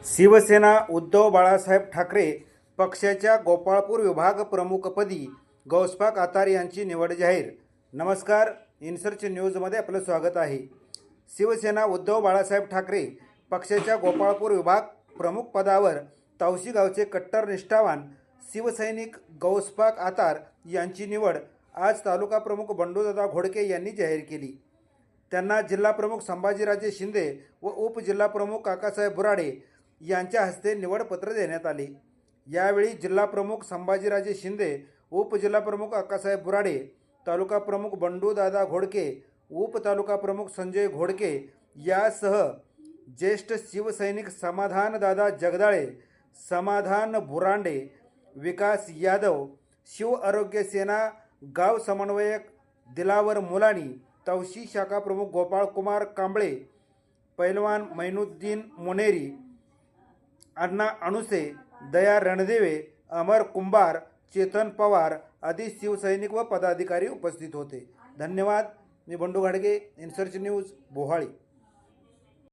शिवसेना उद्धव बाळासाहेब ठाकरे पक्षाच्या गोपाळपूर विभाग प्रमुखपदी गौसपाक आतार यांची निवड जाहीर। नमस्कार, इनसर्च न्यूजमध्ये आपलं स्वागत आहे। शिवसेना उद्धव बाळासाहेब ठाकरे पक्षाच्या गोपाळपूर विभाग प्रमुख पदावर तावशी गावचे कट्टर निष्ठावान शिवसैनिक गौसपाक आतार यांची निवड आज तालुका प्रमुख बंडूदादा घोडके यांनी जाहीर केली। त्यांना जिल्हा प्रमुख संभाजीराजे शिंदे व उपजिल्हा प्रमुख काकासाहेब बुराडे यांच्या हस्ते निवडपत्र देण्यात आले। यावेळी जिल्हा प्रमुख संभाजीराजे शिंदे, उपजिल्हा प्रमुख काकासाहेब बुराडे, तालुका प्रमुख बंडूदादा घोडके, उपतालुका प्रमुख संजय घोडके यासह ज्येष्ठ शिवसैनिक समाधानदादा जगदाळे, समाधान बुरांडे, विकास यादव, शिव आरोग्य सेना गाव समन्वयक दिलावर मुलानी, तवशी शाखा प्रमुख गोपाळ कुमार कांबळे, पैलवान मैनुद्दीन मुनेरी, अण्णा अणुसे, दया रणदेवे, अमर कुंभार, चेतन पवार आदी शिवसैनिक व पदाधिकारी उपस्थित होते। धन्यवाद। मी बंडू घाडगे, इनसर्च न्यूज, बोहाळी।